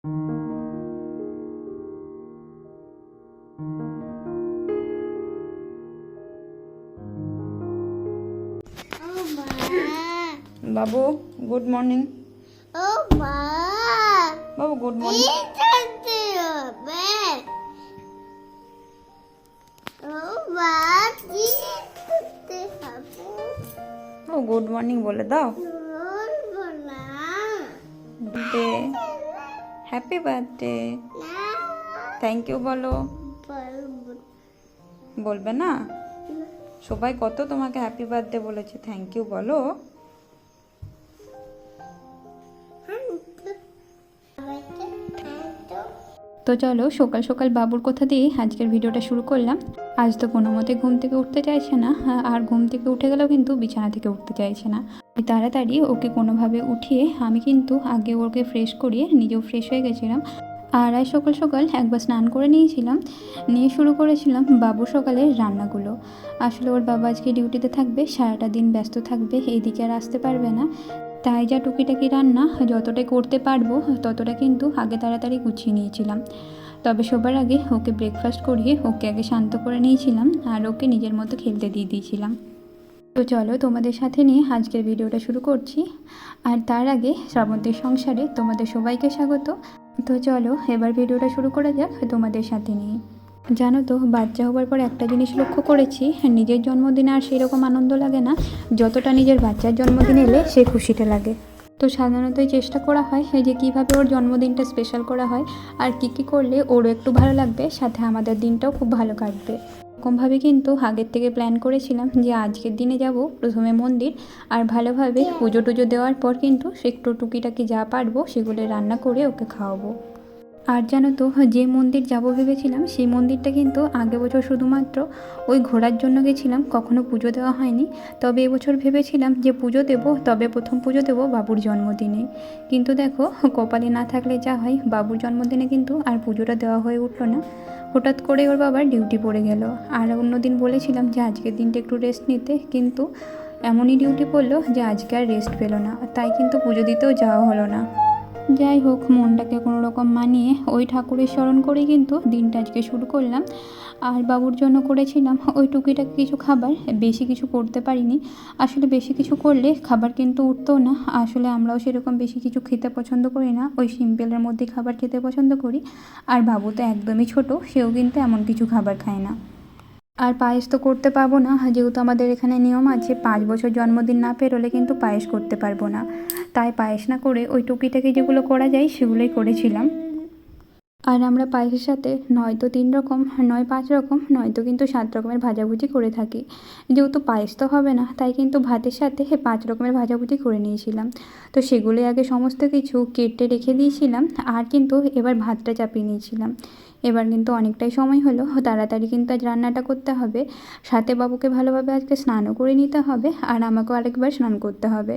বাবু good morning. ও মা, বাবু good morning. জানতে হবে। ও মা, কি করতে হবে? ও গুড মর্নিং বলে দাও। বলবো না। বার্থডে, হ্যাপি বার্থডে, না, থ্যাংক ইউ বলো। বলবো বলবে না? সবাই কত তোমাকে হ্যাপি বার্থডে বলেছে, থ্যাংক ইউ বলো। তো চলো সকাল সকাল বাবুর কথা দিয়ে আজকের ভিডিওটা শুরু করলাম। আজ তো কোনো মতে ঘুম থেকে উঠতে চাইছে না, আর ঘুম থেকে উঠে গেলেও কিন্তু বিছানা থেকে উঠতে চাইছে না। তাড়াতাড়ি ওকে কোনোভাবে উঠিয়ে আমি কিন্তু আগে ওকে ফ্রেশ করিয়ে নিজেও ফ্রেশ হয়ে গেছিলাম। আর আজ সকাল সকাল একবার স্নান করে নিয়েছিলাম, নিয়ে শুরু করেছিলাম বাবু সকালের রান্নাগুলো। আসলে ওর বাবা আজকে ডিউটিতে থাকবে, সারাটা দিন ব্যস্ত থাকবে, এইদিকে আর আসতে পারবে না। তাই যা টুকিটাকি রান্না যতটা করতে পারবো ততটা কিন্তু আগে তাড়াতাড়ি গুছিয়ে নিয়েছিলাম। তবে সবার আগে ওকে ব্রেকফাস্ট করিয়ে ওকে আগে শান্ত করে নিয়েছিলাম, আর ওকে নিজের মতো খেলতে দিয়ে দিয়েছিলাম। তো চলো তোমাদের সাথে নিয়ে আজকের ভিডিওটা শুরু করছি। আর তার আগে শ্রাবন্তীর সংসারে তোমাদের সবাইকে স্বাগত। তো চলো এবার ভিডিওটা শুরু করা যাক তোমাদের সাথে নিয়ে। জানো তো, বাচ্চা হবার পর একটা জিনিস লক্ষ্য করেছি, নিজের জন্মদিনে আর সেরকম আনন্দ লাগে না যতটা নিজের বাচ্চার জন্মদিন এলে সে খুশিটা লাগে। তো সাধারণতই চেষ্টা করা হয় যে কীভাবে ওর জন্মদিনটা স্পেশাল করা হয়, আর কী কী করলে ওরও একটু ভালো লাগবে, সাথে আমাদের দিনটাও খুব ভালো কাটবে। এরকমভাবে কিন্তু আগের থেকে প্ল্যান করেছিলাম যে আজকের দিনে যাব প্রথমে মন্দির, আর ভালোভাবে পুজো টুজো দেওয়ার পর কিন্তু একটু টুকিটাকি যা পারবো সেগুলো রান্না করে ওকে খাওয়াবো। আর জানো তো, যে মন্দির যাব ভেবেছিলাম সেই মন্দিরটা কিন্তু আগে বছর শুধুমাত্র ওই ঘোরার জন্য গেছিলাম, কখনো পুজো দেওয়া হয়নি। তবে এবছর ভেবেছিলাম যে পুজো দেবো, তবে প্রথম পুজো দেবো বাবুর জন্মদিনে। কিন্তু দেখো, কপালে না থাকলে যা হয়, বাবুর জন্মদিনে কিন্তু আর পুজোটা দেওয়া হয়ে উঠলো না। হঠাৎ করে ওর বাবার ডিউটি পড়ে গেল। আর অন্যদিন বলেছিলাম যে আজকের দিনটা একটু রেস্ট নিতে, কিন্তু এমনই ডিউটি পড়লো যে আজকে আর রেস্ট পেলো না, তাই কিন্তু পুজো দিতেও যাওয়া হলো না। যাই হোক, মনটাকে কোনো রকম মানিয়ে ওই ঠাকুরের স্মরণ করেই কিন্তু দিনটা আজকে শুরু করলাম। আর বাবুর জন্য করেছিলাম ওই টুকিটাকি কিছু খাবার, বেশি কিছু করতে পারিনি। আসলে বেশি কিছু করলে খাবার কিন্তু উঠতো না। আসলে আমরাও সেরকম বেশি কিছু খেতে পছন্দ করি না, ওই সিম্পলের মধ্যে খাবার খেতে পছন্দ করি। আর বাবু তো একদমই ছোট, সেও কিন্তু এমন কিছু খাবার খায় না। আর পায়েস তো করতে পারবো না, যেহেতু আমাদের এখানে নিয়ম আছে 5 বছর জন্মদিন না পেরোলে কিন্তু পায়েস করতে পারবো না। তাই পায়েস না করে ওই টুকিটাকি যেগুলো করা যায় সেগুলোই করেছিলাম। আর আমরা পায়েসের সাথে নয়তো 3 রকম, নয় 5 রকম, নয়তো কিন্তু 7 রকমের ভাজাভুজি করে থাকি। যেহেতু পায়েস তো হবে না, তাই কিন্তু ভাতের সাথে 5 রকমের ভাজাভুজি করে নিয়েছিলাম। তো সেগুলোই আগে সমস্ত কিছু কেটে রেখে দিয়েছিলাম, আর কিন্তু এবার ভাতটা চাপিয়ে নিয়েছিলাম। এবার কিন্তু অনেকটাই সময় হলো, তাড়াতাড়ি কিন্তু আজ রান্নাটা করতে হবে। সাথে বাবুকে ভালোভাবে আজকে স্নানও করে নিতে হবে, আর আমাকেও আরেকবার স্নান করতে হবে।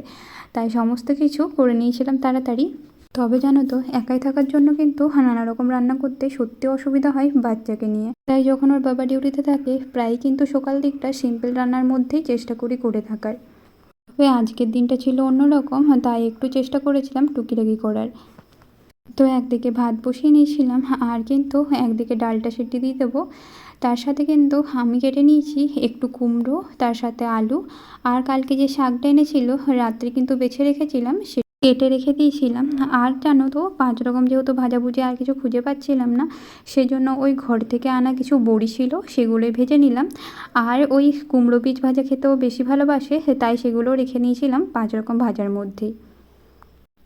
তাই সমস্ত কিছু করে নিয়েছিলাম তাড়াতাড়ি। তবে জানো তো, একাই থাকার জন্য কিন্তু নানা রকম রান্না করতে সত্যি অসুবিধা হয় বাচ্চাকে নিয়ে। তাই যখন ওর বাবা ডিউটিতে থাকে প্রায় কিন্তু সকাল দিকটা সিম্পল রান্নার মধ্যেই চেষ্টা করি করে থাকার। তবে আজকের দিনটা ছিল অন্যরকম, তাই একটু চেষ্টা করেছিলাম টুকিটাকি করার। তো একদিকে ভাত বসিয়ে নিয়েছিলাম, আর কিন্তু একদিকে ডালটা সিটি দিয়ে দেবো। তার সাথে কিন্তু আমি কেটে নিয়েছি একটু কুমড়ো, তার সাথে আলু, আর কালকে যে শাকটা এনেছিল রাত্রে কিন্তু বেছে রেখেছিলাম, সে কেটে রেখে দিয়েছিলাম। আর জানো তো, 5 রকম যেহেতু ভাজাভুজি আর কিছু খুঁজে পাচ্ছিলাম না, সেজন্য ওই ঘর থেকে আনা কিছু বড়ি ছিল সেগুলোই ভেজে নিলাম। আর ওই কুমড়ো বীজ ভাজা খেতেও বেশি ভালোবাসে, তাই সেগুলো রেখে নিয়েছিলাম 5 রকম ভাজার মধ্যেই।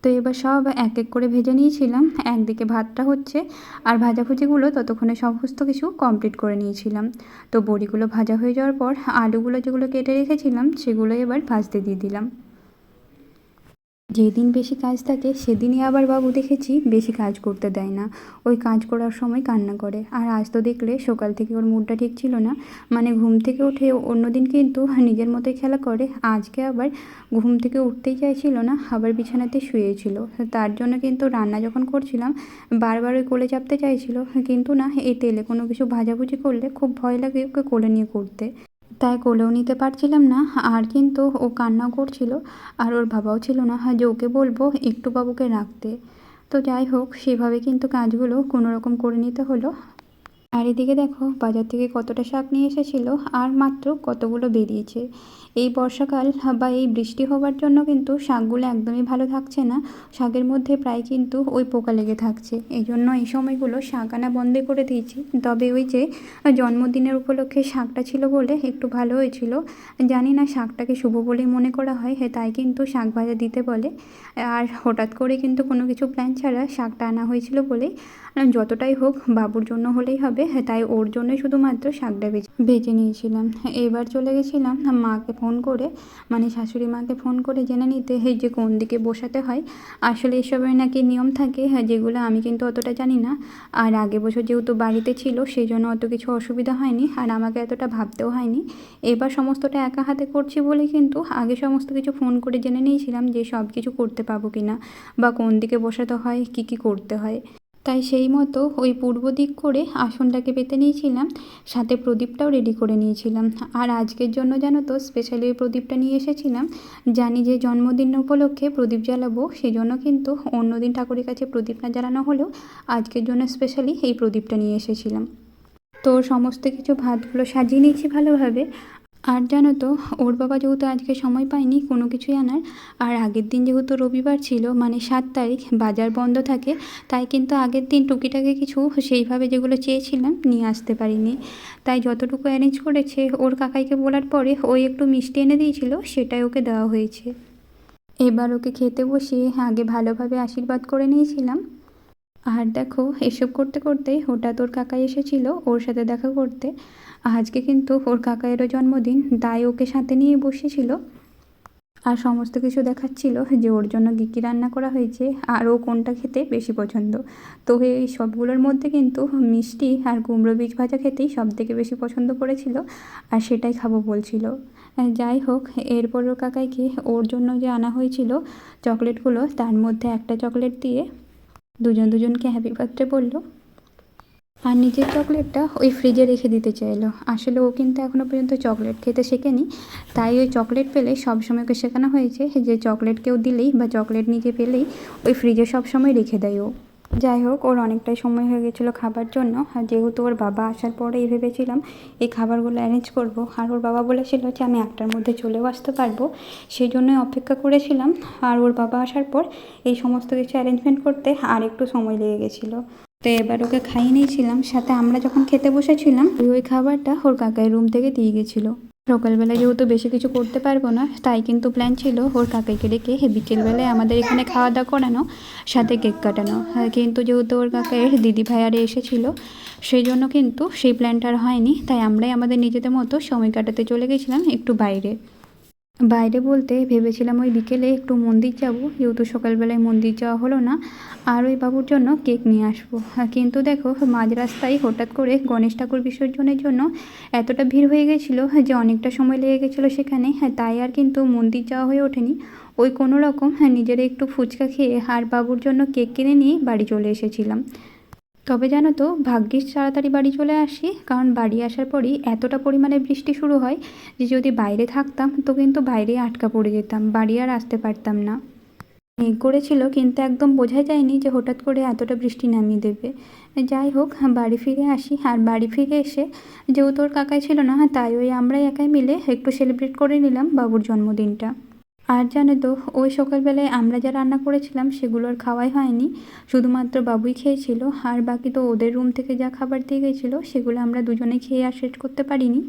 তো এবার সব এক এক করে ভেজে নিয়েছিলাম, একদিকে ভাতটা হচ্ছে আর ভাজাভুজিগুলো ততক্ষণে সমস্ত কিছু কমপ্লিট করে নিয়েছিলাম। তো বড়িগুলো ভাজা হয়ে যাওয়ার পর আলুগুলো যেগুলো কেটে রেখেছিলাম সেগুলো এবার ভাজতে দিয়ে দিলাম। যেদিন বেশি কাজ থাকে সেদিনই আবার বাবু দেখেছি বেশি কাজ করতে দেয় না, ওই কাজ করার সময় কান্না করে। আর আজ তো দেখলে সকাল থেকে ওর মুডটা ঠিক ছিল না, মানে ঘুম থেকে উঠে অন্যদিন কিন্তু নিজের মতোই খেলা করে, আজকে আবার ঘুম থেকে উঠতেই চাইছিল না, আবার বিছানাতে শুয়েছিল। তার জন্য কিন্তু রান্না যখন করছিলাম বারবার ওই কোলে চাপতে চাইছিল, কিন্তু না, এই তেলে কোনো কিছু ভাজাভুজি করলে খুব ভয় লাগে ওকে কোলে নিয়ে করতে, তাই কোলেও নিতে পারছিলাম না। আর কিন্তু ও কান্নাও করছিল, আর ওর বাবাও ছিল না যে ওকে বলবো একটু বাবুকে রাখতে। তো যাই হোক, সেভাবে কিন্তু কাজগুলো কোনো রকম করে নিতে হলো। আর এদিকে দেখো বাজার থেকে কতটা শাক নিয়ে এসেছিলো আর মাত্র কতগুলো বেরিয়েছে। এই বর্ষাকাল বা এই বৃষ্টি হওয়ার জন্য কিন্তু শাকগুলো একদমই ভালো থাকছে না। শাকের মধ্যে প্রায় কিন্তু ওই পোকা লেগে থাকছে। এই জন্য এই সময়গুলো শাক আনা বন্ধ করে দিয়েছি। তবে ওই যে জন্মদিনের উপলক্ষে শাকটা ছিল বলে একটু ভালো হয়েছিল। জানি না শাকটাকে শুভ বলেই মনে করা হয়, তাই কিন্তু শাক ভাজা দিতে বলে। আর হঠাৎ করে কিন্তু কোনো কিছু প্ল্যান ছাড়া শাকটা আনা হয়েছিল বলেই যতটাই হোক বাবুর জন্য হলেই হবে, তাই ওর জন্যই শুধুমাত্র শাকটা ভেজে নিয়েছিলাম। এবার চলে গেছিলাম মাকে ফোন করে, মানে শাশুড়ি মাকে ফোন করে জেনে নিতে যে কোন দিকে বসাতে হয়। আসলে এসবের নাকি নিয়ম থাকে, যেগুলো আমি কিন্তু অতটা জানি না। আর আগে বছর যেহেতু বাড়িতে ছিল সেই জন্য অত কিছু অসুবিধা হয়নি, আর আমাকে এতটা ভাবতেও হয়নি। এবার সমস্তটা একা হাতে করছি বলে কিন্তু আগে সমস্ত কিছু ফোন করে জেনে নিয়েছিলাম যে সব কিছু করতে পারবো কিনা, বা কোন দিকে বসাতে হয়, কী কী করতে হয়। তাই সেই মতো ওই পূর্ব দিক করে আসনটাকে পেতে নিয়েছিলাম, সাথে প্রদীপটাও রেডি করে নিয়েছিলাম। আর আজকের জন্য জানো তো স্পেশালি ওই প্রদীপটা নিয়ে এসেছিলাম। জানি যে জন্মদিন উপলক্ষে প্রদীপ জ্বালাবো, সেই জন্য কিন্তু অন্যদিন ঠাকুরের কাছে প্রদীপ না জ্বালানো হলেও আজকের জন্য স্পেশালি এই প্রদীপটা নিয়ে এসেছিলাম। তো সমস্ত কিছু ভাতগুলো সাজিয়ে নিয়েছি ভালোভাবে। আর জানো তো ওর বাবা যেহেতু আজকে সময় পায়নি কোনো কিছুই আনার, আর আগের দিন যেহেতু রবিবার ছিল মানে 7 তারিখ বাজার বন্ধ থাকে, তাই কিন্তু আগের দিন টুকিটাকি কিছু সেইভাবে যেগুলো চেয়েছিলাম নিয়ে আসতে পারিনি। তাই যতটুকু অ্যারেঞ্জ করেছে ওর কাকাইকে বলার পরে ওই একটু মিষ্টি এনে দিয়েছিল, সেটাই ওকে দেওয়া হয়েছে। এবার ওকে খেতে বসিয়ে আগে ভালোভাবে আশীর্বাদ করে নিয়েছিলাম। আর দেখো এসব করতে করতে হঠাৎ ওর কাকাই এসেছিল ওর সাথে দেখা করতে। আজকে কিন্তু ওর কাকাইয়েরও জন্মদিন, তাই ওকে সাথে নিয়ে বসেছিল আর সমস্ত কিছু দেখাচ্ছিল যে ওর জন্য কী কী রান্না করা হয়েছে আর ও কোনটা খেতে বেশি পছন্দ। তো এই সবগুলোর মধ্যে কিন্তু মিষ্টি আর কুমড়ো বীজ ভাজা খেতেই সব থেকে বেশি পছন্দ করেছিল, আর সেটাই খাবো বলছিল। যাই হোক, এরপর ওর কাকাইকে ওর জন্য যে আনা হয়েছিল চকলেটগুলো, তার মধ্যে একটা চকলেট দিয়ে দুজনকে হ্যাপি বার্থডে বললো, আর নিজের চকলেটটা ওই ফ্রিজে রেখে দিতে চাইলো। আসলে ও কিন্তু এখনও পর্যন্ত চকলেট খেতে শেখেনি, তাই ওই চকলেট পেলে সবসময় ওকে শেখানো হয়েছে যে চকলেট কেউ দিলেই বা চকলেট নিজে পেলেই ওই ফ্রিজে সবসময় রেখে দেয় ও। যাই হোক, ওর অনেকটাই সময় হয়ে গেছিলো খাবার জন্য, আর যেহেতু ওর বাবা আসার পরেই ভেবেছিলাম এই খাবারগুলো অ্যারেঞ্জ করব। আর ওর বাবা বলেছিল যে আমি 1টার মধ্যে চলেও আসতে পারবো, সেই জন্যই অপেক্ষা করেছিলাম। আর ওর বাবা আসার পর এই সমস্ত কিছু অ্যারেঞ্জমেন্ট করতে আর একটু সময় লেগে গেছিলো। তো এবার ওকে খাইয়ে নিয়েছিলাম, সাথে আমরা যখন খেতে বসেছিলাম ওই খাবারটা ওর কাকাই রুম থেকে দিয়ে গেছিলো। সকালবেলা যেহেতু বেশি কিছু করতে পারবো না, তাই কিন্তু প্ল্যান ছিল ওর কাকাইকে ডেকে বিকেলবেলায় আমাদের এখানে খাওয়া দাওয়া করানো, সাথে কেক কাটানো। কিন্তু যেহেতু ওর কাকাইয়ের দিদি ভাইয়ারে এসেছিলো, সেই জন্য কিন্তু সেই প্ল্যানটা আর হয়নি। তাই আমরাই আমাদের নিজেদের মতো সময় কাটাতে চলে গেছিলাম একটু বাইরে বলতে ভেবেছিলাম ওই বিকেলে একটু মন্দির যাব, যেহেতু সকালবেলায় মন্দির যাওয়া হলো না, আর ওই বাবুর জন্য কেক নিয়ে আসবো। কিন্তু দেখো মাঝ রাস্তায় হঠাৎ করে গণেশ ঠাকুর বিসর্জনের জন্য এতটা ভিড় হয়ে গেছিলো যে অনেকটা সময় লেগে গেছিলো সেখানে। তাই আর কিন্তু মন্দির যাওয়া হয়ে ওঠেনি। ওই কোনো রকম নিজেরা একটু ফুচকা খেয়ে আর বাবুর জন্য কেক কিনে নিয়ে বাড়ি চলে এসেছিলাম। তবে জানো তো ভাগ্যিস তাড়াতাড়ি বাড়ি চলে আসি, কারণ বাড়ি আসার পরই এতটা পরিমাণে বৃষ্টি শুরু হয় যে যদি বাইরে থাকতাম তো কিন্তু বাইরে আটকা পড়ে যেতাম, বাড়ি আর আসতে পারতাম না। মেঘ করেছিল কিন্তু একদম বোঝাই যায়নি যে হঠাৎ করে এতটা বৃষ্টি নামিয়ে দেবে। যাই হোক, বাড়ি ফিরে আসি, আর বাড়ি ফিরে এসে যেহেতু ওর কাকাই ছিল না, তাই ওই আমরাই একাই মিলে একটু সেলিব্রেট করে নিলাম বাবুর জন্মদিনটা। আর জানো তো ওই সকালবেলায় আমরা যা রান্না করেছিলাম সেগুলো আর খাওয়াই হয়নি, শুধুমাত্র বাবুই খেয়েছিল। আর বাকি তো ওদের রুম থেকে যা খাবার দিয়ে গেছিলো সেগুলো আমরা দুজনে খেয়ে আর শেষ করতে পারিনি।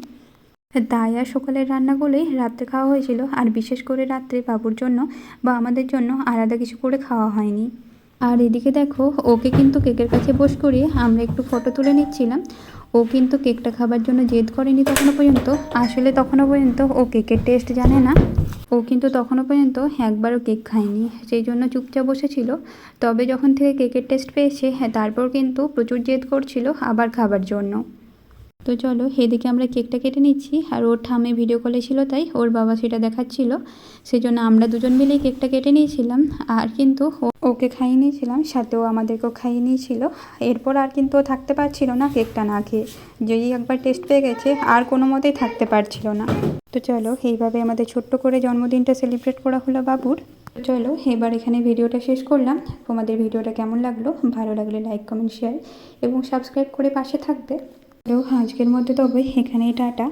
তাই আর সকালের রান্নাগুলোই রাত্রে খাওয়া হয়েছিল, আর বিশেষ করে রাত্রে বাবুর জন্য বা আমাদের জন্য আলাদা কিছু করে খাওয়া হয়নি। আর এদিকে দেখো ওকে কিন্তু কেকের কাছে বস করিয়ে আমরা একটু ফটো তুলে নিচ্ছিলাম। ও কিন্তু কেকটা খাবার জন্য জেদ করেনি তখনও পর্যন্ত। আসলে তখনও পর্যন্ত ও কেকের টেস্ট জানে না, ও কিন্তু তখনও পর্যন্ত একবারও কেক খায়নি, সেই জন্য চুপচাপ বসেছিল। তবে যখন থেকে কেকের টেস্ট পেয়েছে তারপর কিন্তু প্রচুর জেদ করছিল আবার খাবার জন্য। তো চলো এদিকে আমরা কেকটা কেটে নিচ্ছি, আর ওর ঠামে ভিডিও কলে ছিল তাই ওর বাবা সেটা দেখাচ্ছিল, সেই জন্য আমরা দুজন মিলেই কেকটা কেটে নিয়েছিলাম। আর কিন্তু ওকে খাইয়ে নিয়েছিলাম, সাথেও আমাদেরকেও খাইয়ে নিয়েছিল। এরপর আর কিন্তু ও থাকতে পারছিল না কেকটা না খেয়ে, যেই একবার টেস্ট পেয়ে গেছে আর কোনো মতেই থাকতে পারছিল না। তো চলো এইভাবে আমাদের ছোট্ট করে জন্মদিনটা সেলিব্রেট করা হলো বাবুর। চলো এবার এখানে ভিডিওটা শেষ করলাম। তোমাদের ভিডিওটা কেমন লাগলো, ভালো লাগলে লাইক কমেন্ট শেয়ার এবং সাবস্ক্রাইব করে পাশে থাকবে। তো আজকের মধ্যে তবে এখানেই টাটা।